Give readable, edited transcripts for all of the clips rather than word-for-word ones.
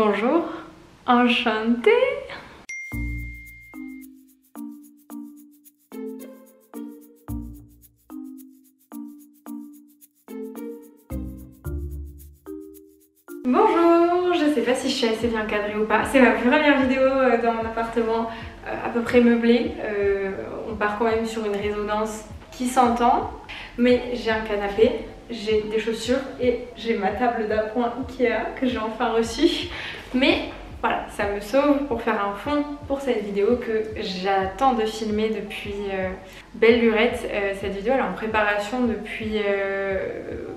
Bonjour, enchantée. Bonjour, je sais pas si je suis assez bien cadrée ou pas. C'est ma première vidéo dans mon appartement à peu près meublé. On part quand même sur une résonance qui s'entend. Mais j'ai un canapé, j'ai des chaussures et j'ai ma table d'appoint Ikea que j'ai enfin reçue. Mais voilà, ça me sauve pour faire un fond pour cette vidéo que j'attends de filmer depuis belle lurette. Cette vidéo elle est en préparation depuis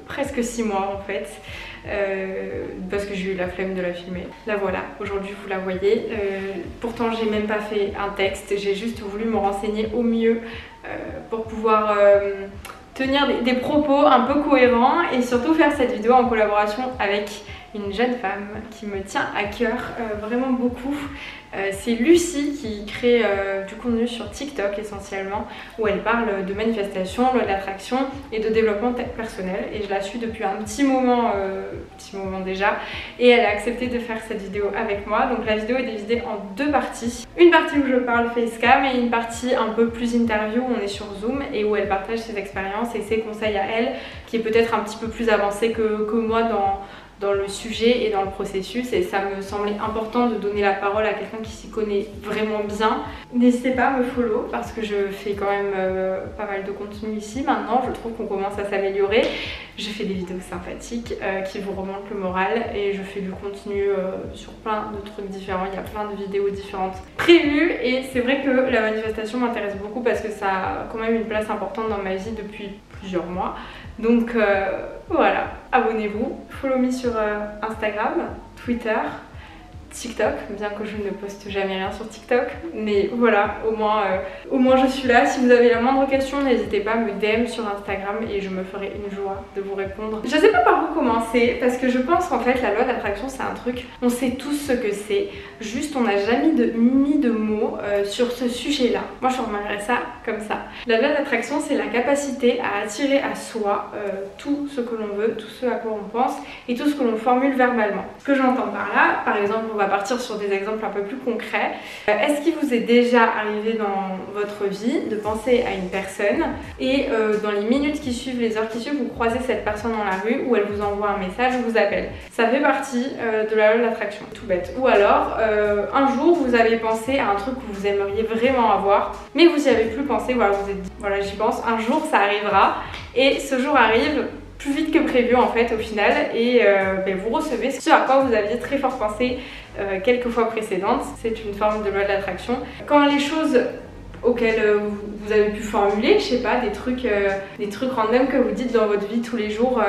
presque 6 mois en fait. Parce que j'ai eu la flemme de la filmer. La voilà, aujourd'hui vous la voyez. Pourtant j'ai même pas fait un texte, j'ai juste voulu me renseigner au mieux pour pouvoir tenir des propos un peu cohérents et surtout faire cette vidéo en collaboration avec une jeune femme qui me tient à cœur vraiment beaucoup. C'est Lucie qui crée du contenu sur TikTok essentiellement, où elle parle de manifestation, loi de l'attraction et de développement personnel. Et je la suis depuis un petit moment déjà, et elle a accepté de faire cette vidéo avec moi. Donc la vidéo est divisée en 2 parties. Une partie où je parle facecam et une partie un peu plus interview où on est sur Zoom et où elle partage ses expériences et ses conseils à elle, qui est peut-être un petit peu plus avancée que moi dans le sujet et dans le processus, et ça me semblait important de donner la parole à quelqu'un qui s'y connaît vraiment bien. N'hésitez pas à me follow parce que je fais quand même pas mal de contenu ici maintenant. Je trouve qu'on commence à s'améliorer. Je fais des vidéos sympathiques qui vous remontent le moral et je fais du contenu sur plein de trucs différents. Il y a plein de vidéos différentes prévues et c'est vrai que la manifestation m'intéresse beaucoup parce que ça a quand même une place importante dans ma vie depuis plusieurs mois. Donc voilà, abonnez-vous, follow me sur Instagram, Twitter, TikTok, bien que je ne poste jamais rien sur TikTok, mais voilà, au moins je suis là. Si vous avez la moindre question, n'hésitez pas à me DM sur Instagram et je me ferai une joie de vous répondre. Je sais pas par où commencer parce que je pense qu'en fait la loi d'attraction c'est un truc, on sait tous ce que c'est, juste on n'a jamais mis de mots sur ce sujet là. Moi je formulerais ça comme ça. La loi d'attraction c'est la capacité à attirer à soi tout ce que l'on veut, tout ce à quoi on pense et tout ce que l'on formule verbalement. Ce que j'entends par là, par exemple, on va partir sur des exemples un peu plus concrets. Est-ce qu'il vous est déjà arrivé dans votre vie de penser à une personne et dans les minutes qui suivent, les heures qui suivent, vous croisez cette personne dans la rue ou elle vous envoie un message ou vous appelle? Ça fait partie de la loi de l'attraction, tout bête. Ou alors, un jour vous avez pensé à un truc que vous aimeriez vraiment avoir mais vous n'y avez plus pensé, voilà, vous vous êtes dit voilà j'y pense, un jour ça arrivera et ce jour arrive plus vite que prévu en fait au final et vous recevez ce à quoi vous aviez très fort pensé quelques fois précédentes. C'est une forme de loi de l'attraction. Quand les choses auxquelles vous avez pu formuler, je sais pas, des trucs random que vous dites dans votre vie tous les jours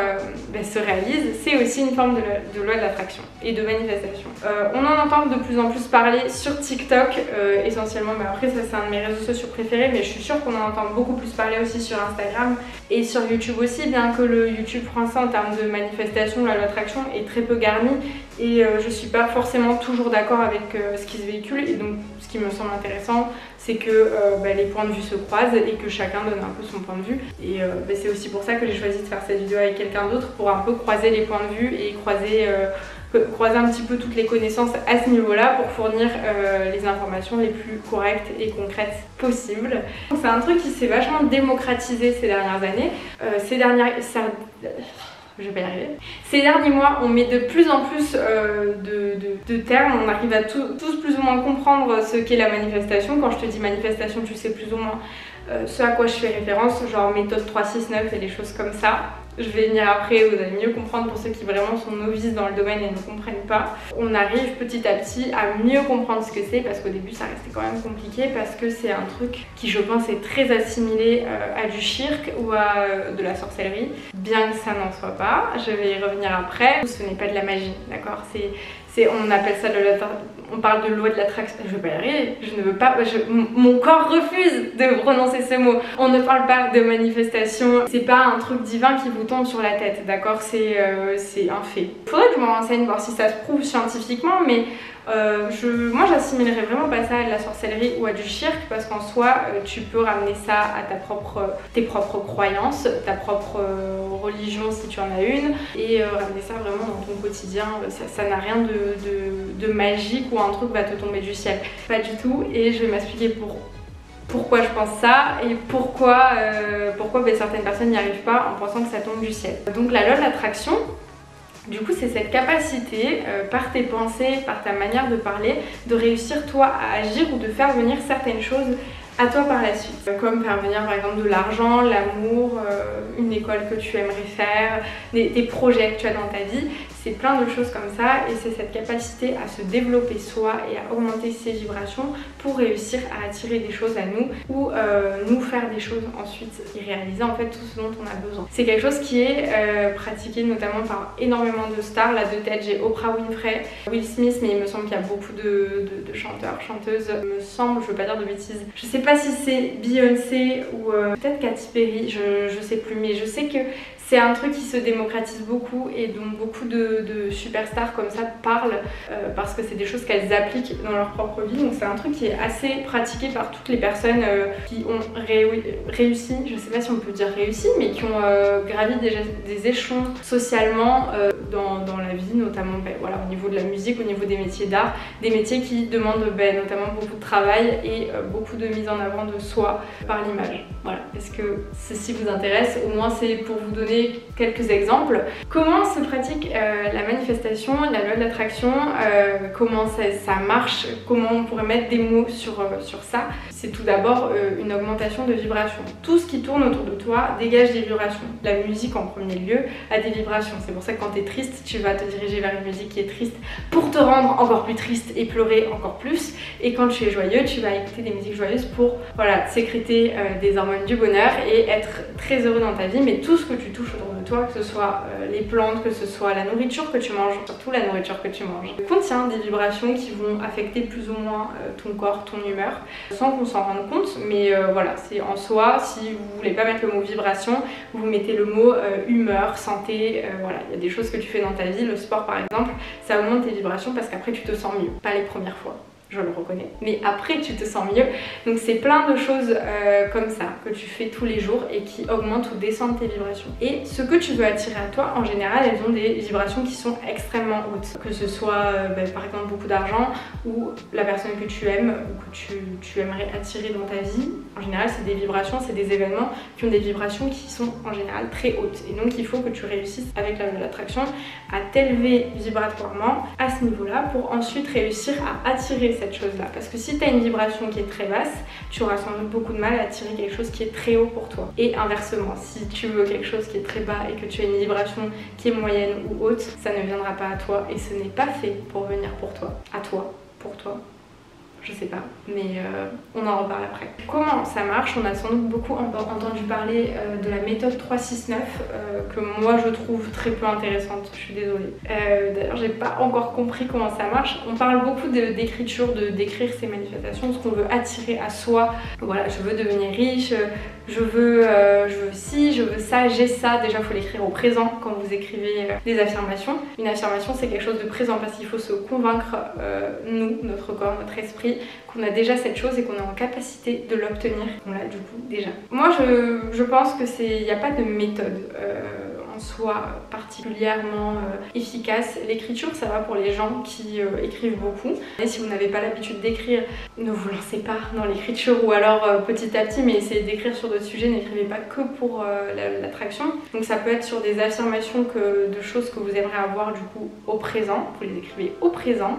se réalisent, c'est aussi une forme de loi de l'attraction et de manifestation. On en entend de plus en plus parler sur TikTok essentiellement, mais après ça c'est un de mes réseaux sociaux préférés, mais je suis sûre qu'on en entend beaucoup plus parler aussi sur Instagram et sur YouTube aussi, bien que le YouTube français en termes de manifestation, la loi d'attraction est très peu garni et je suis pas forcément toujours d'accord avec ce qui se véhicule, et donc ce qui me semble intéressant c'est que les points de vue se croisent et que chacun donne un peu son point de vue. Et c'est aussi pour ça que j'ai choisi de faire cette vidéo avec quelqu'un d'autre, pour un peu croiser les points de vue et croiser un petit peu toutes les connaissances à ce niveau-là pour fournir les informations les plus correctes et concrètes possibles. C'est un truc qui s'est vachement démocratisé ces dernières années. Je vais pas y arriver. Ces derniers mois, on met de plus en plus de termes, on arrive à tous plus ou moins comprendre ce qu'est la manifestation. Quand je te dis manifestation, tu sais plus ou moins ce à quoi je fais référence, genre méthode 369 et des choses comme ça. Je vais venir après, vous allez mieux comprendre pour ceux qui vraiment sont novices dans le domaine et ne comprennent pas. On arrive petit à petit à mieux comprendre ce que c'est, parce qu'au début ça restait quand même compliqué, parce que c'est un truc qui je pense est très assimilé à du shirk ou à de la sorcellerie, bien que ça n'en soit pas. Je vais y revenir après. Ce n'est pas de la magie, d'accord? On appelle ça on parle de loi de l'attraction. Je vais pas y arriver, je ne veux pas, mon corps refuse de prononcer ce mot. On ne parle pas de manifestation, c'est pas un truc divin qui vous tombe sur la tête, d'accord? C'est un fait. Faudrait que je me renseigne voir si ça se prouve scientifiquement, mais Moi j'assimilerais vraiment pas ça à de la sorcellerie ou à du shirk, parce qu'en soi tu peux ramener ça à tes propres croyances, ta propre religion si tu en as une, et ramener ça vraiment dans ton quotidien. Ça n'a rien de magique ou un truc va te tomber du ciel, pas du tout. Et je vais m'expliquer pourquoi je pense ça et pourquoi certaines personnes n'y arrivent pas en pensant que ça tombe du ciel. Donc la loi de l'attraction, du coup, c'est cette capacité, par tes pensées, par ta manière de parler, de réussir toi à agir ou de faire venir certaines choses à toi par la suite. Comme faire venir par exemple de l'argent, l'amour, une école que tu aimerais faire, des projets que tu as dans ta vie. C'est plein de choses comme ça, et c'est cette capacité à se développer soi et à augmenter ses vibrations pour réussir à attirer des choses à nous ou nous faire des choses ensuite et réaliser en fait tout ce dont on a besoin. C'est quelque chose qui est pratiqué notamment par énormément de stars. Là de tête j'ai Oprah Winfrey, Will Smith, mais il me semble qu'il y a beaucoup de chanteurs, chanteuses, il me semble, je veux pas dire de bêtises. Je sais pas si c'est Beyoncé ou peut-être Katy Perry, je sais plus, mais je sais que c'est un truc qui se démocratise beaucoup et dont beaucoup de superstars comme ça parlent parce que c'est des choses qu'elles appliquent dans leur propre vie. Donc c'est un truc qui est assez pratiqué par toutes les personnes qui ont réussi, je sais pas si on peut dire réussi, mais qui ont gravi des échelons socialement dans la vie, notamment voilà, au niveau de la musique, au niveau des métiers d'art, des métiers qui demandent notamment beaucoup de travail et beaucoup de mise en avant de soi par l'image. Voilà, est-ce que ceci vous intéresse? Au moins c'est pour vous donner quelques exemples. Comment se pratique la manifestation, la loi de l'attraction, comment ça marche, comment on pourrait mettre des mots sur ça? C'est tout d'abord une augmentation de vibration. Tout ce qui tourne autour de toi dégage des vibrations. La musique en premier lieu a des vibrations. C'est pour ça que quand tu es triste, tu vas te diriger vers une musique qui est triste pour te rendre encore plus triste et pleurer encore plus. Et quand tu es joyeux, tu vas écouter des musiques joyeuses pour voilà, sécréter des hormones du bonheur et être très heureux dans ta vie. Mais tout ce que tu touches autour de toi, que ce soit les plantes, que ce soit la nourriture que tu manges, surtout la nourriture que tu manges, contient des vibrations qui vont affecter plus ou moins ton corps, ton humeur, sans qu'on s'en rende compte. Mais voilà, c'est en soi, si vous voulez pas mettre le mot vibration, vous mettez le mot humeur, santé, voilà, il y a des choses que tu fais dans ta vie, le sport par exemple, ça augmente tes vibrations parce qu'après tu te sens mieux, pas les premières fois. Je le reconnais, mais après tu te sens mieux. Donc c'est plein de choses comme ça que tu fais tous les jours et qui augmentent ou descendent tes vibrations. Et ce que tu veux attirer à toi, en général, elles ont des vibrations qui sont extrêmement hautes. Que ce soit par exemple beaucoup d'argent ou la personne que tu aimes ou que tu aimerais attirer dans ta vie. En général, c'est des vibrations, c'est des événements qui ont des vibrations qui sont en général très hautes. Et donc il faut que tu réussisses avec la loi de l'attraction à t'élever vibratoirement à ce niveau-là pour ensuite réussir à attirer cette chose-là. Parce que si tu as une vibration qui est très basse, tu auras sans doute beaucoup de mal à attirer quelque chose qui est très haut pour toi. Et inversement, si tu veux quelque chose qui est très bas et que tu as une vibration qui est moyenne ou haute, ça ne viendra pas à toi et ce n'est pas fait pour venir pour toi. À toi, pour toi. Je sais pas, mais on en reparle après. Comment ça marche? On a sans doute beaucoup entendu parler de la méthode 369 que moi je trouve très peu intéressante, je suis désolée. D'ailleurs j'ai pas encore compris comment ça marche. On parle beaucoup d'écriture, d'écrire ses manifestations, ce qu'on veut attirer à soi. Voilà, je veux devenir riche, je veux ci, je veux ça, j'ai ça. Déjà il faut l'écrire au présent quand vous écrivez des affirmations. Une affirmation c'est quelque chose de présent parce qu'il faut se convaincre, nous, notre corps, notre esprit, qu'on a déjà cette chose et qu'on est en capacité de l'obtenir. On l'a du coup déjà. Moi je pense que il n'y a pas de méthode en soi particulièrement efficace. L'écriture ça va pour les gens qui écrivent beaucoup. Et si vous n'avez pas l'habitude d'écrire, ne vous lancez pas dans l'écriture ou alors petit à petit, mais essayez d'écrire sur d'autres sujets, n'écrivez pas que pour l'attraction. Donc ça peut être sur des affirmations de choses que vous aimeriez avoir du coup au présent, vous les écrivez au présent.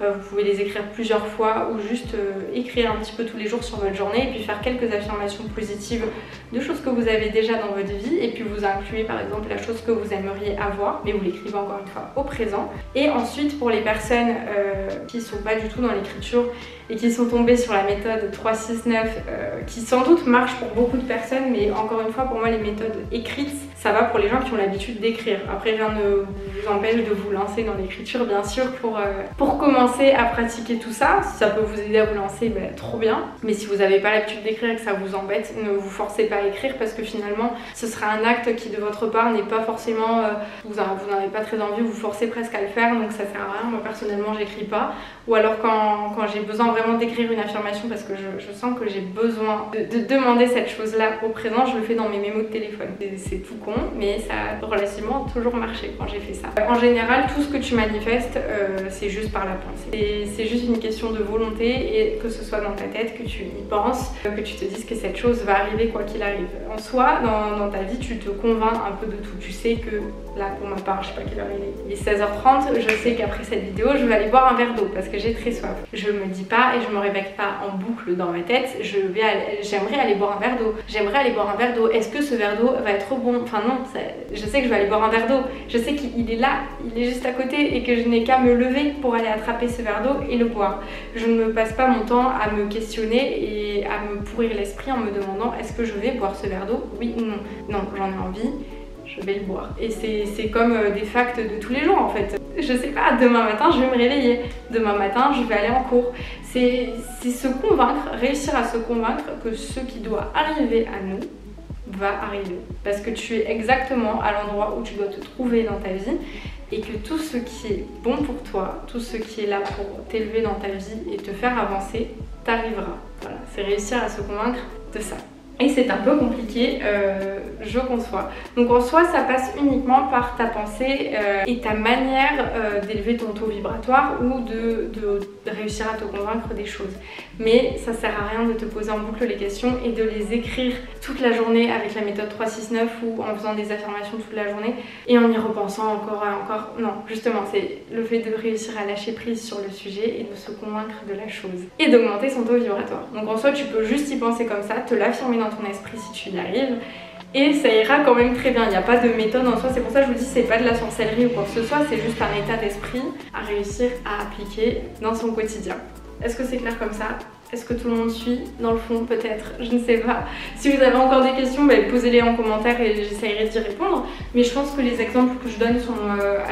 Vous pouvez les écrire plusieurs fois ou juste écrire un petit peu tous les jours sur votre journée et puis faire quelques affirmations positives de choses que vous avez déjà dans votre vie et puis vous incluez par exemple la chose que vous aimeriez avoir, mais vous l'écrivez encore une fois au présent. Et ensuite pour les personnes qui sont pas du tout dans l'écriture et qui sont tombées sur la méthode 369 qui sans doute marche pour beaucoup de personnes, mais encore une fois pour moi les méthodes écrites ça va pour les gens qui ont l'habitude d'écrire. Après, rien ne vous empêche de vous lancer dans l'écriture, bien sûr, pour commencer à pratiquer tout ça. Si ça peut vous aider à vous lancer, ben, trop bien. Mais si vous n'avez pas l'habitude d'écrire et que ça vous embête, ne vous forcez pas à écrire parce que finalement, ce sera un acte qui de votre part n'est pas forcément... vous n'en avez pas très envie, vous forcez presque à le faire, donc ça sert à rien. Moi, personnellement, j'écris pas. Ou alors quand j'ai besoin vraiment d'écrire une affirmation parce que je sens que j'ai besoin de demander cette chose-là au présent, je le fais dans mes mémos de téléphone. C'est tout con, mais ça a relativement toujours marché quand j'ai fait ça. En général, tout ce que tu manifestes, c'est juste par la pensée. C'est juste une question de volonté et que ce soit dans ta tête, que tu y penses, que tu te dises que cette chose va arriver quoi qu'il arrive. En soi, dans ta vie, tu te convaincs un peu de tout. Tu sais que, là pour ma part, je sais pas quelle heure il est 16h30, je sais qu'après cette vidéo, je vais aller boire un verre d'eau parce que j'ai très soif. Je me dis pas et je me répète pas en boucle dans ma tête, j'aimerais aller boire un verre d'eau. J'aimerais aller boire un verre d'eau. Est-ce que ce verre d'eau va être bon? Enfin non, je sais que je vais aller boire un verre d'eau. Je sais qu'il est là, il est juste à côté et que je n'ai qu'à me lever pour aller attraper ce verre d'eau et le boire. Je ne me passe pas mon temps à me questionner et à me pourrir l'esprit en me demandant est-ce que je vais boire ce verre d'eau? Oui ou non? Non, j'en ai envie, je vais le boire. Et c'est comme des facts de tous les jours en fait. Je sais pas, demain matin je vais me réveiller, demain matin je vais aller en cours. C'est se convaincre, réussir à se convaincre que ce qui doit arriver à nous va arriver. Parce que tu es exactement à l'endroit où tu dois te trouver dans ta vie et que tout ce qui est bon pour toi, tout ce qui est là pour t'élever dans ta vie et te faire avancer, t'arrivera. Voilà, c'est réussir à se convaincre de ça. Et c'est un peu compliqué, je conçois. Donc en soi, ça passe uniquement par ta pensée et ta manière d'élever ton taux vibratoire ou de réussir à te convaincre des choses. Mais ça sert à rien de te poser en boucle les questions et de les écrire toute la journée avec la méthode 369 ou en faisant des affirmations toute la journée et en y repensant encore et encore. Non, justement, c'est le fait de réussir à lâcher prise sur le sujet et de se convaincre de la chose. Et d'augmenter son taux vibratoire. Donc en soi, tu peux juste y penser comme ça, te l'affirmer dans ton esprit si tu y arrives et ça ira quand même très bien. Il n'y a pas de méthode en soi, c'est pour ça que je vous dis c'est pas de la sorcellerie ou quoi que ce soit, c'est juste un état d'esprit à réussir à appliquer dans son quotidien. Est-ce que c'est clair comme ça? Est-ce que tout le monde suit? Dans le fond, peut-être, je ne sais pas. Si vous avez encore des questions, posez-les en commentaire et j'essaierai d'y répondre. Mais je pense que les exemples que je donne sont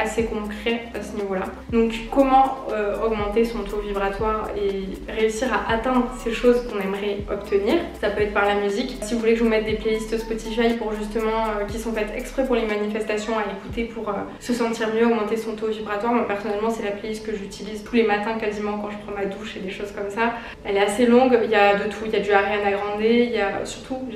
assez concrets à ce niveau-là. Donc, comment augmenter son taux vibratoire et réussir à atteindre ces choses qu'on aimerait obtenir? Ça peut être par la musique. Si vous voulez que je vous mette des playlists Spotify pour justement qui sont faites exprès pour les manifestations à écouter pour se sentir mieux, augmenter son taux vibratoire. Moi, personnellement, c'est la playlist que j'utilise tous les matins quasiment quand je prends ma douche et des choses comme ça. Elle est assez longue, il y a de tout, il y a du Ariana Grande, il y a surtout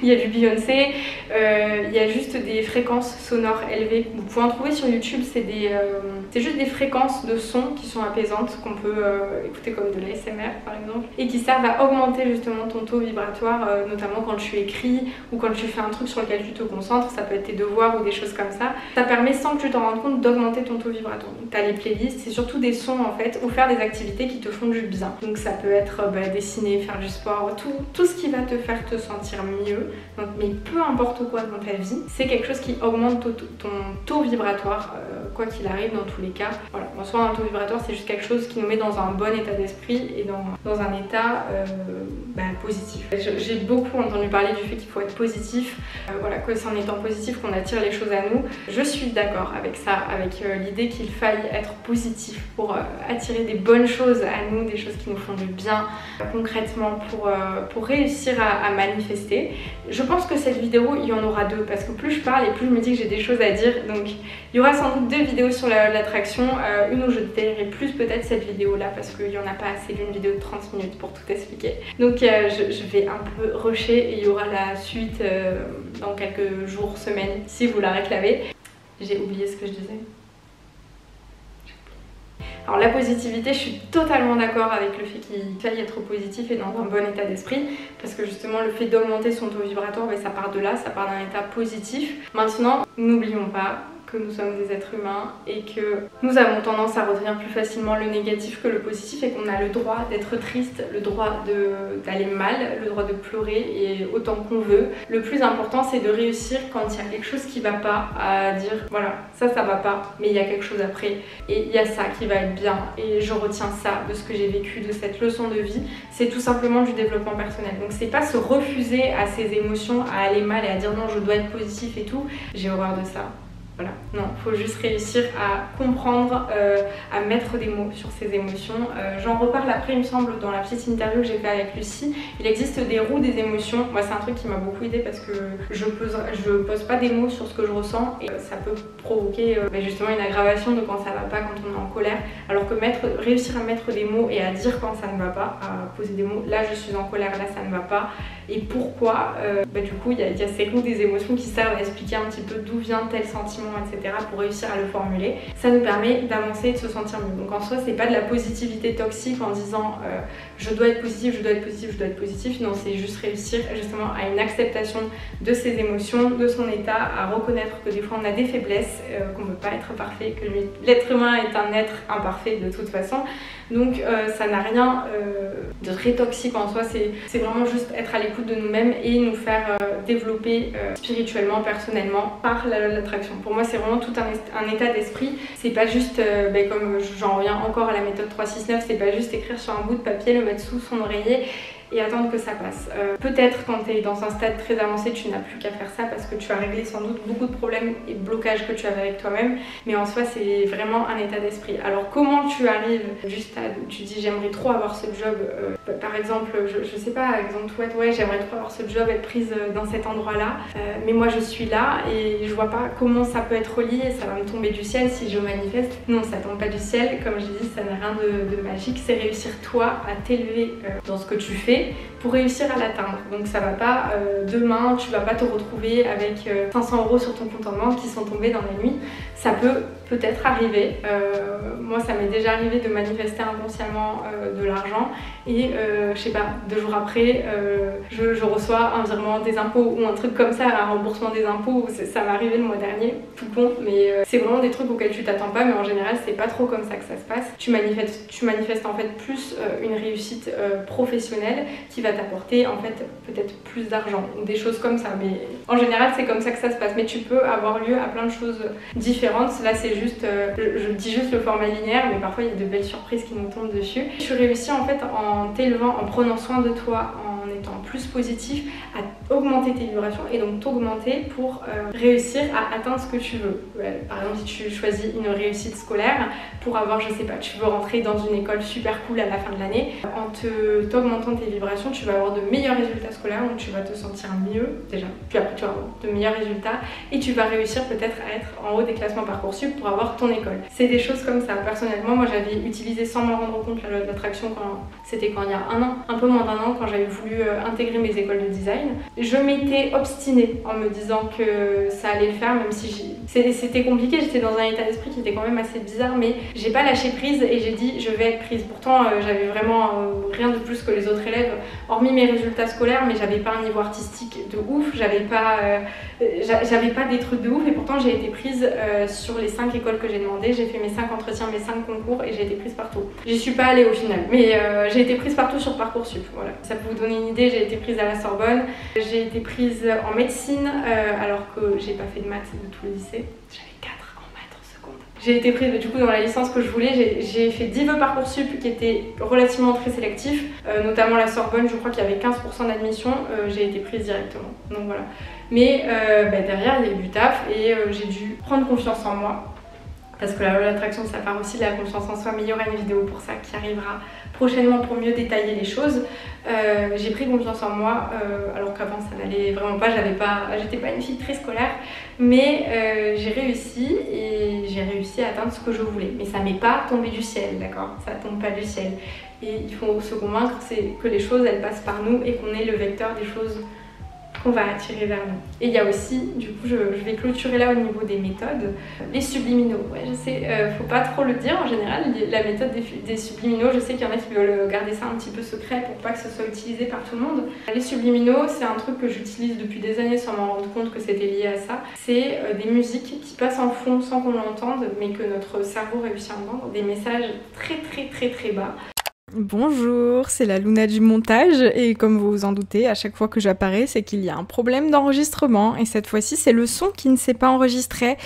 il y a du Beyoncé, il y a juste des fréquences sonores élevées. Vous pouvez en trouver sur YouTube, c'est juste des fréquences de sons qui sont apaisantes, qu'on peut écouter comme de l'ASMR par exemple, et qui servent à augmenter justement ton taux vibratoire, notamment quand tu écris ou quand tu fais un truc sur lequel tu te concentres, ça peut être tes devoirs ou des choses comme ça. Ça permet sans que tu t'en rendes compte d'augmenter ton taux vibratoire. Donc tu as les playlists, c'est surtout des sons en fait, ou faire des activités qui te font du bien. Donc ça peut être dessiner, faire du sport, tout ce qui va te faire te sentir mieux. Donc, mais peu importe quoi dans ta vie, c'est quelque chose qui augmente ton taux vibratoire, quoi qu'il arrive dans tous les cas. Voilà, en soi un taux vibratoire c'est juste quelque chose qui nous met dans un bon état d'esprit et dans un état positif. J'ai beaucoup entendu parler du fait qu'il faut être positif, voilà, que c'est en étant positif qu'on attire les choses à nous. Je suis d'accord avec ça, avec l'idée qu'il faille être positif pour attirer des bonnes choses à nous, des choses qui nous font du bien concrètement pour réussir à manifester. Je pense que cette vidéo il y en aura deux parce que plus je parle et plus je me dis que j'ai des choses à dire, donc il y aura sans doute deux vidéos sur l'attraction, une où je détaillerai plus peut-être cette vidéo là parce qu'il n'y en a pas assez d'une vidéo de 30 minutes pour tout expliquer. Donc je vais un peu rusher et il y aura la suite dans quelques jours, semaines si vous la réclamez. J'ai oublié ce que je disais. Alors la positivité, je suis totalement d'accord avec le fait qu'il faille être positif et dans un bon état d'esprit parce que justement le fait d'augmenter son taux vibratoire, ça part de là, ça part d'un état positif. Maintenant, n'oublions pas que nous sommes des êtres humains et que nous avons tendance à retenir plus facilement le négatif que le positif et qu'on a le droit d'être triste, le droit d'aller mal, le droit de pleurer et autant qu'on veut. Le plus important c'est de réussir quand il y a quelque chose qui va pas, à dire voilà, ça va pas, mais il y a quelque chose après et il y a ça qui va être bien et je retiens ça de ce que j'ai vécu, de cette leçon de vie. C'est tout simplement du développement personnel. Donc c'est pas se refuser à ses émotions, à aller mal et à dire non je dois être positif et tout. J'ai horreur de ça. Voilà, non, faut juste réussir à comprendre, à mettre des mots sur ses émotions. J'en reparle après, il me semble, dans la petite interview que j'ai fait avec Lucie. Il existe des roues des émotions. Moi, c'est un truc qui m'a beaucoup aidé parce que je pose pas des mots sur ce que je ressens et ça peut provoquer justement une aggravation de quand ça va pas, quand on est en colère. Alors que réussir à mettre des mots et à dire quand ça ne va pas, à poser des mots, là je suis en colère, là ça ne va pas. Et pourquoi, du coup, il y a ces roues des émotions qui servent à expliquer un petit peu d'où vient tel sentiment, etc. pour réussir à le formuler. Ça nous permet d'avancer et de se sentir mieux. Donc en soi, c'est pas de la positivité toxique en disant je dois être positif, je dois être positif, je dois être positif. Non, c'est juste réussir justement à une acceptation de ses émotions, de son état, à reconnaître que des fois on a des faiblesses, qu'on ne peut pas être parfait, que l'être humain est un être imparfait de toute façon. Donc ça n'a rien de très toxique en soi, c'est vraiment juste être à l'écoute de nous-mêmes et nous faire développer spirituellement, personnellement par l'attraction. Pour moi c'est vraiment tout un état d'esprit, c'est pas juste, comme j'en reviens encore à la méthode 369, c'est pas juste écrire sur un bout de papier, le mettre sous son oreiller et attendre que ça passe. Peut-être quand tu es dans un stade très avancé, tu n'as plus qu'à faire ça parce que tu as réglé sans doute beaucoup de problèmes et de blocages que tu avais avec toi-même, mais en soi c'est vraiment un état d'esprit. Alors comment tu arrives juste à, tu dis j'aimerais trop avoir ce job, par exemple, je sais pas, exemple ouais j'aimerais trop avoir ce job, être prise dans cet endroit-là, mais moi je suis là et je vois pas comment ça peut être relié, ça va me tomber du ciel si je manifeste. Non, ça tombe pas du ciel, comme je dis, ça n'a rien de magique, c'est réussir toi à t'élever dans ce que tu fais pour réussir à l'atteindre. Donc ça va pas demain, tu vas pas te retrouver avec 500 € sur ton compte en banque qui sont tombés dans la nuit. Ça peut peut-être arriver. Moi ça m'est déjà arrivé de manifester inconsciemment de l'argent et je sais pas, 2 jours après je reçois un virement des impôts ou un truc comme ça, un remboursement des impôts. Ça m'est arrivé le mois dernier, tout con, mais c'est vraiment des trucs auxquels tu t'attends pas, mais en général c'est pas trop comme ça que ça se passe. Tu manifestes en fait plus une réussite professionnelle qui va t'apporter en fait peut-être plus d'argent ou des choses comme ça, mais en général c'est comme ça que ça se passe. Mais tu peux avoir lieu à plein de choses différentes. Là c'est juste, je dis juste le format linéaire, mais parfois il y a de belles surprises qui nous tombent dessus. Tu réussis en fait en t'élevant, en prenant soin de toi, en étant plus positif, à augmenter tes vibrations et donc t'augmenter pour réussir à atteindre ce que tu veux. Par exemple, si tu choisis une réussite scolaire pour avoir, je sais pas, tu veux rentrer dans une école super cool à la fin de l'année, en t'augmentant tes vibrations, tu vas avoir de meilleurs résultats scolaires, donc tu vas te sentir mieux déjà, puis après tu vas avoir de meilleurs résultats et tu vas réussir peut-être à être en haut des classements Parcoursup pour avoir ton école. C'est des choses comme ça. Personnellement, moi j'avais utilisé sans m'en rendre compte la loi de l'attraction c'était quand il y a un an, un peu moins d'1 an, quand j'avais voulu intégrer mes écoles de design. Je m'étais obstinée en me disant que ça allait le faire, même si c'était compliqué, j'étais dans un état d'esprit qui était quand même assez bizarre, mais j'ai pas lâché prise et j'ai dit je vais être prise. Pourtant j'avais vraiment rien de plus que les autres élèves, hormis mes résultats scolaires, mais j'avais pas un niveau artistique de ouf, j'avais pas des trucs de ouf, et pourtant j'ai été prise sur les 5 écoles que j'ai demandé. J'ai fait mes 5 entretiens, mes 5 concours et j'ai été prise partout. J'y suis pas allée au final, mais j'ai été prise partout sur Parcoursup. Voilà. Ça peut vous donner une idée, j'ai été prise à la Sorbonne, j'ai été prise en médecine alors que j'ai pas fait de maths de tout le lycée. J'avais 4 en maths en seconde. J'ai été prise du coup dans la licence que je voulais, j'ai fait 10 vœux Parcoursup qui étaient relativement très sélectifs, notamment la Sorbonne, je crois qu'il y avait 15% d'admission, j'ai été prise directement. Donc voilà. Mais derrière il y a eu du taf et j'ai dû prendre confiance en moi. Parce que la loi de l'attraction, ça part aussi de la confiance en soi, mais il y aura une vidéo pour ça qui arrivera prochainement pour mieux détailler les choses. J'ai pris confiance en moi, alors qu'avant ça n'allait vraiment pas, j'étais pas une fille très scolaire, mais j'ai réussi à atteindre ce que je voulais. Mais ça m'est pas tombé du ciel, d'accord? Ça tombe pas du ciel. Et il faut se convaincre que les choses elles passent par nous et qu'on est le vecteur des choses qu'on va attirer vers nous. Et il y a aussi, du coup, je vais clôturer là au niveau des méthodes, les subliminaux. Ouais, je sais, faut pas trop le dire en général, la méthode des subliminaux, je sais qu'il y en a qui veulent garder ça un petit peu secret pour pas que ce soit utilisé par tout le monde. Les subliminaux, c'est un truc que j'utilise depuis des années sans m'en rendre compte que c'était lié à ça. C'est des musiques qui passent en fond sans qu'on l'entende, mais que notre cerveau réussit à entendre, des messages très très très très bas. Bonjour, c'est la Luna du montage et comme vous vous en doutez, à chaque fois que j'apparais, c'est qu'il y a un problème d'enregistrement et cette fois-ci, c'est le son qui ne s'est pas enregistré.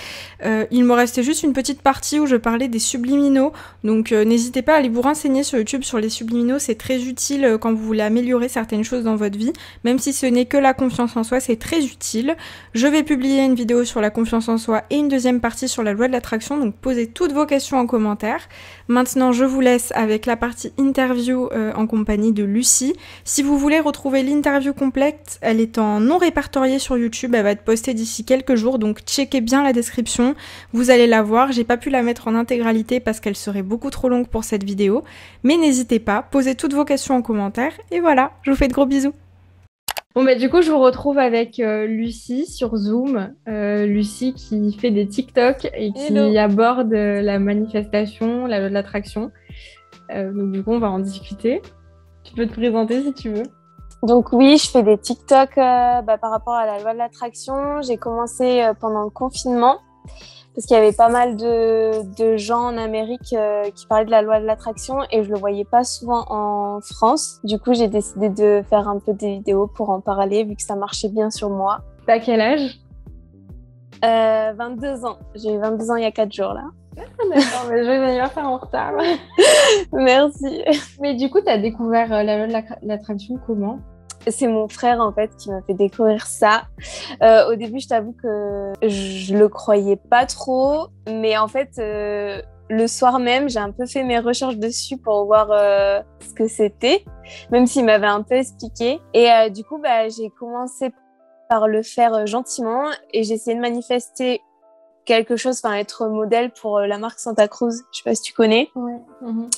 Il me restait juste une petite partie où je parlais des subliminaux, donc n'hésitez pas à aller vous renseigner sur YouTube sur les subliminaux, c'est très utile quand vous voulez améliorer certaines choses dans votre vie, même si ce n'est que la confiance en soi, c'est très utile. Je vais publier une vidéo sur la confiance en soi et une deuxième partie sur la loi de l'attraction, donc posez toutes vos questions en commentaire. Maintenant, je vous laisse avec la partie interview en compagnie de Lucie. Si vous voulez retrouver l'interview complète, elle est en non répertoriée sur YouTube, elle va être postée d'ici quelques jours, donc checkez bien la description, vous allez la voir. J'ai pas pu la mettre en intégralité parce qu'elle serait beaucoup trop longue pour cette vidéo, mais n'hésitez pas, posez toutes vos questions en commentaire, et voilà, je vous fais de gros bisous. Bon, bah, du coup, je vous retrouve avec Lucie sur Zoom. Lucie qui fait des TikTok et qui aborde la manifestation, la loi de l'attraction. Donc, du coup, on va en discuter. Tu peux te présenter si tu veux. Donc, oui, je fais des TikTok par rapport à la loi de l'attraction. J'ai commencé pendant le confinement parce qu'il y avait pas mal de gens en Amérique qui parlaient de la loi de l'attraction et je le voyais pas souvent en France. Du coup, j'ai décidé de faire un peu des vidéos pour en parler vu que ça marchait bien sur moi. T'as quel âge? 22 ans. J'ai eu 22 ans il y a 4 jours là. Ah, d'accord, mais joyeux anniversaire en retard. Merci. Mais du coup, t'as découvert la loi de l'attraction comment? C'est mon frère en fait qui m'a fait découvrir ça. Au début, je t'avoue que je le croyais pas trop, mais en fait, le soir même, j'ai un peu fait mes recherches dessus pour voir ce que c'était, même s'il m'avait un peu expliqué. Et du coup, j'ai commencé par le faire gentiment et j'ai essayé de manifester quelque chose, enfin être modèle pour la marque Santa Cruz, je sais pas si tu connais. Ouais.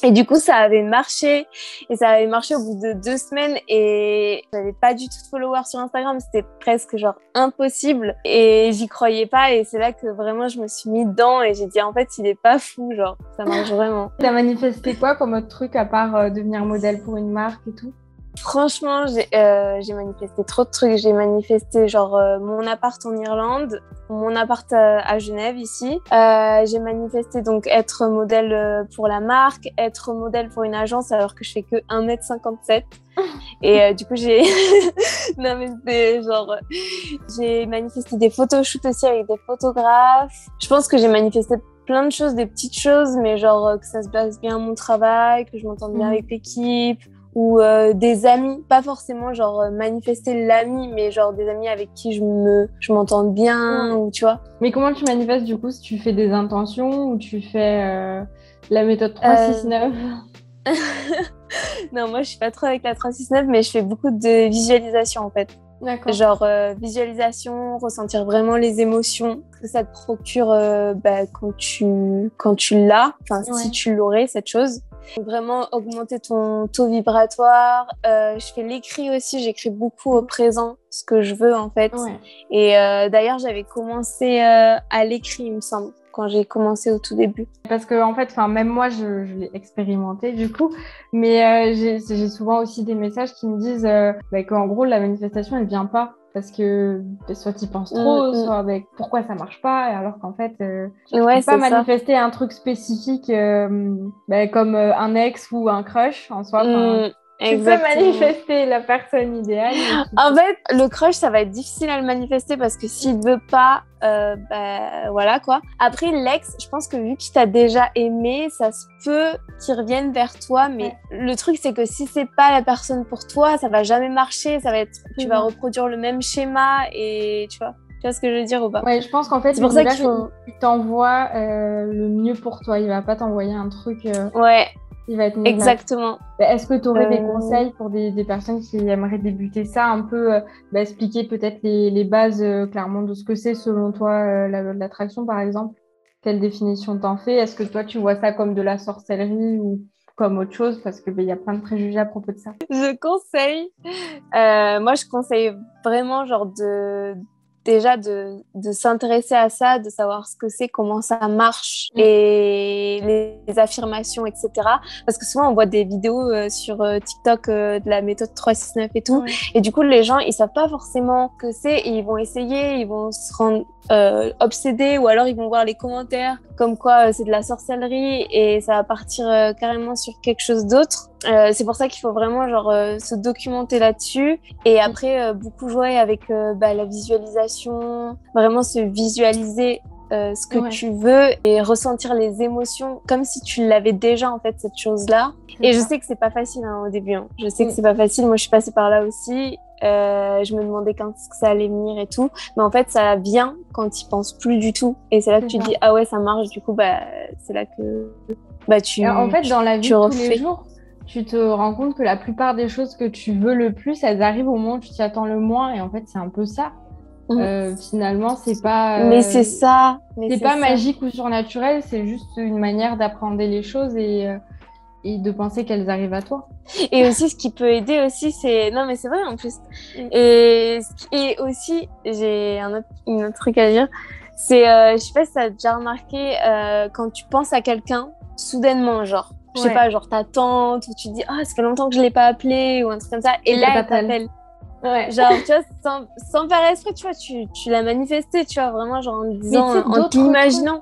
Et du coup, ça avait marché. Et ça avait marché au bout de 2 semaines. Et j'avais pas du tout de followers sur Instagram. C'était presque genre impossible. Et j'y croyais pas. Et c'est là que vraiment je me suis mis dedans. Et j'ai dit en fait, il est pas fou. Genre, ça marche vraiment. T'as manifesté quoi comme autre truc à part devenir modèle pour une marque et tout? Franchement, j'ai manifesté trop de trucs. J'ai manifesté genre mon appart en Irlande, mon appart à Genève ici. J'ai manifesté donc être modèle pour la marque, être modèle pour une agence alors que je fais que 1m57. Et du coup, non mais c'est genre... J'ai manifesté des photoshoots aussi avec des photographes. Je pense que j'ai manifesté plein de choses, des petites choses, mais genre que ça se passe bien mon travail, que je m'entende bien avec l'équipe. Ou des amis, pas forcément genre manifester l'ami, mais genre des amis avec qui je m'entende bien, ou tu vois. Mais comment tu manifestes du coup, si tu fais des intentions ou tu fais la méthode 369? Non, moi je suis pas trop avec la 369, mais je fais beaucoup de visualisation en fait. D'accord. Genre visualisation, ressentir vraiment les émotions que ça te procure quand tu l'as, enfin si tu l'aurais cette chose. Vraiment augmenter ton taux vibratoire. Je fais l'écrit aussi, j'écris beaucoup au présent, ce que je veux en fait. Ouais. Et d'ailleurs, j'avais commencé à l'écrit, il me semble, quand j'ai commencé au tout début. Parce que en fait, même moi, je l'ai expérimenté du coup, mais j'ai souvent aussi des messages qui me disent qu'en gros, la manifestation, elle vient pas. Parce que soit tu penses trop, soit pourquoi ça marche pas, alors qu'en fait, tu peux pas manifester un truc spécifique comme un ex ou un crush en soi. Tu peux manifester la personne idéale. En fait, le crush, ça va être difficile à le manifester parce que s'il ne veut pas, voilà quoi. Après, l'ex, je pense que vu qu'il t'a déjà aimé, ça se peut qu'il revienne vers toi. Mais le truc, c'est que si c'est pas la personne pour toi, ça va jamais marcher. Ça va être, tu vas reproduire le même schéma et tu vois. Tu vois ce que je veux dire ou pas? Ouais, je pense qu'en fait, c'est pour ça qu'il t'envoie le mieux pour toi. Il va pas t'envoyer un truc. Ouais. Il va être exactement. Est-ce que tu aurais des conseils pour des personnes qui aimeraient débuter ça, un peu expliquer peut-être les bases clairement de ce que c'est selon toi l'attraction par exemple? Quelle définition t'en fais? Est-ce que toi tu vois ça comme de la sorcellerie ou comme autre chose parce que y a plein de préjugés à propos de ça? Je conseille. Moi, je conseille vraiment genre déjà de s'intéresser à ça, de savoir ce que c'est, comment ça marche et les affirmations, etc. Parce que souvent, on voit des vidéos sur TikTok de la méthode 369 et tout. Ouais. Et du coup, les gens, ils savent pas forcément ce que c'est et ils vont essayer, ils vont se rendre obsédés ou alors ils vont voir les commentaires comme quoi c'est de la sorcellerie et ça va partir carrément sur quelque chose d'autre. C'est pour ça qu'il faut vraiment genre se documenter là-dessus et après beaucoup jouer avec la visualisation, vraiment se visualiser ce que tu veux et ressentir les émotions comme si tu l'avais déjà en fait cette chose-là. Et je sais que c'est pas facile au début, hein. Je sais que c'est pas facile, moi je suis passée par là aussi. Je me demandais quand est-ce que ça allait venir et tout, mais en fait ça vient quand tu penses plus du tout et c'est là que tu te dis ah ouais ça marche, du coup c'est là que tu en fait dans la vie de tous les jours tu te rends compte que la plupart des choses que tu veux le plus elles arrivent au moment où tu t'y attends le moins et en fait c'est un peu ça. Finalement c'est pas mais c'est ça c'est pas magique ou surnaturel, c'est juste une manière d'apprendre les choses et de penser qu'elles arrivent à toi. Et aussi, ce qui peut aider aussi, c'est... Non, mais c'est vrai, en plus. Et aussi, j'ai un autre truc à dire. C'est, je sais pas si t'as déjà remarqué, quand tu penses à quelqu'un, soudainement, genre, je sais pas, genre ta tante, ou tu te dis, ça fait longtemps que je l'ai pas appelée, ou un truc comme ça, et là, elle t'appelle. Ouais. Genre, tu vois, sans faire esprit, tu vois, tu l'as manifesté, tu vois, vraiment, genre, en disant, en t'imaginant.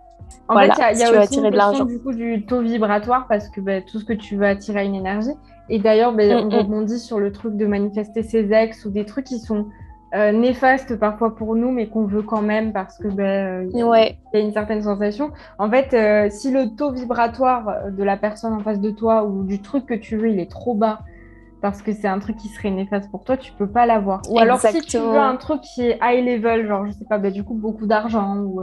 En fait, il y a aussi une question du coup du taux vibratoire parce que tout ce que tu veux attirer a une énergie. Et d'ailleurs, on rebondit sur le truc de manifester ses ex ou des trucs qui sont néfastes parfois pour nous, mais qu'on veut quand même parce que y a une certaine sensation. En fait, si le taux vibratoire de la personne en face de toi ou du truc que tu veux, il est trop bas parce que c'est un truc qui serait néfaste pour toi, tu peux pas l'avoir. Ou alors si tu veux un truc qui est high level, genre je sais pas, du coup beaucoup d'argent ou...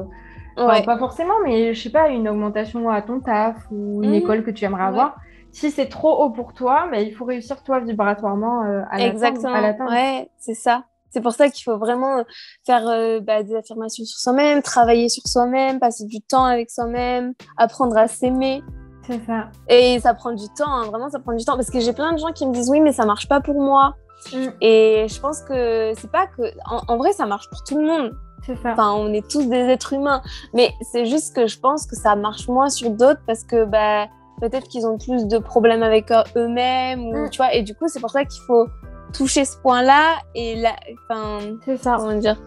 Enfin, pas forcément, mais je sais pas, une augmentation à ton taf ou une école que tu aimerais avoir. Si c'est trop haut pour toi, il faut réussir toi vibratoirement à l'atteindre. Ouais, c'est ça. C'est pour ça qu'il faut vraiment faire des affirmations sur soi-même, travailler sur soi-même, passer du temps avec soi-même, apprendre à s'aimer. C'est ça. Et ça prend du temps, hein, vraiment ça prend du temps. Parce que j'ai plein de gens qui me disent oui, mais ça marche pas pour moi. Et je pense que c'est pas que... En vrai, ça marche pour tout le monde. C'est ça. Enfin, on est tous des êtres humains. Mais c'est juste que je pense que ça marche moins sur d'autres parce que peut-être qu'ils ont plus de problèmes avec eux-mêmes. Ou, tu vois, et du coup, c'est pour ça qu'il faut toucher ce point-là. Et là, c'est ça. Comment dire,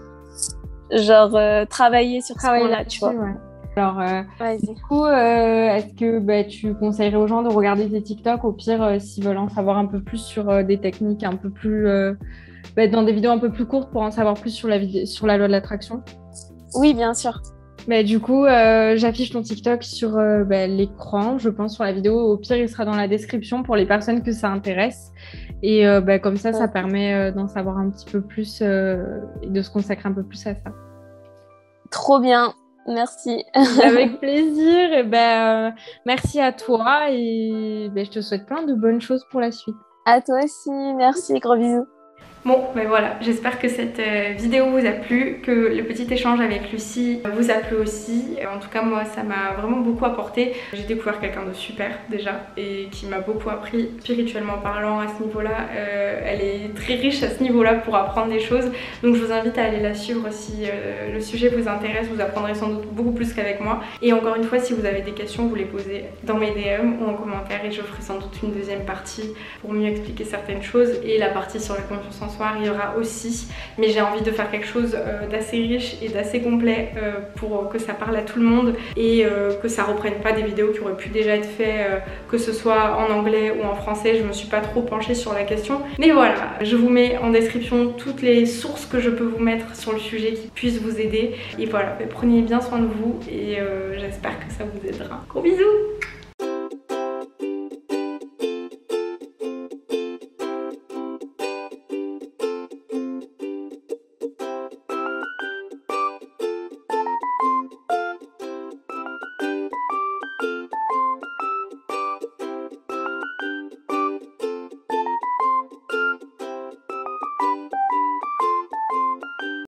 genre, travailler sur ce point-là, tu vois. Ouais. Alors, du coup, est-ce que tu conseillerais aux gens de regarder tes TikTok au pire s'ils veulent en savoir un peu plus sur des techniques un peu plus... dans des vidéos un peu plus courtes pour en savoir plus sur la loi de l'attraction? Oui, bien sûr. Du coup, j'affiche ton TikTok sur l'écran, je pense, sur la vidéo. Au pire, il sera dans la description pour les personnes que ça intéresse. Et comme ça permet d'en savoir un petit peu plus et de se consacrer un peu plus à ça. Trop bien. Merci. Avec plaisir. Et merci à toi et je te souhaite plein de bonnes choses pour la suite. À toi aussi. Merci. Gros bisous. Bon, voilà, j'espère que cette vidéo vous a plu, que le petit échange avec Lucie vous a plu aussi. En tout cas, moi, ça m'a vraiment beaucoup apporté. J'ai découvert quelqu'un de super déjà et qui m'a beaucoup appris spirituellement parlant à ce niveau-là. Elle est très riche à ce niveau-là pour apprendre des choses. Donc, je vous invite à aller la suivre si le sujet vous intéresse. Vous apprendrez sans doute beaucoup plus qu'avec moi. Et encore une fois, si vous avez des questions, vous les posez dans mes DM ou en commentaire et je ferai sans doute une deuxième partie pour mieux expliquer certaines choses. Et la partie sur la confiance en soi, il y aura aussi, mais j'ai envie de faire quelque chose d'assez riche et d'assez complet pour que ça parle à tout le monde et que ça reprenne pas des vidéos qui auraient pu déjà être faites, que ce soit en anglais ou en français. Je me suis pas trop penchée sur la question, mais voilà, je vous mets en description toutes les sources que je peux vous mettre sur le sujet qui puissent vous aider. Et voilà, prenez bien soin de vous et j'espère que ça vous aidera. Gros bisous.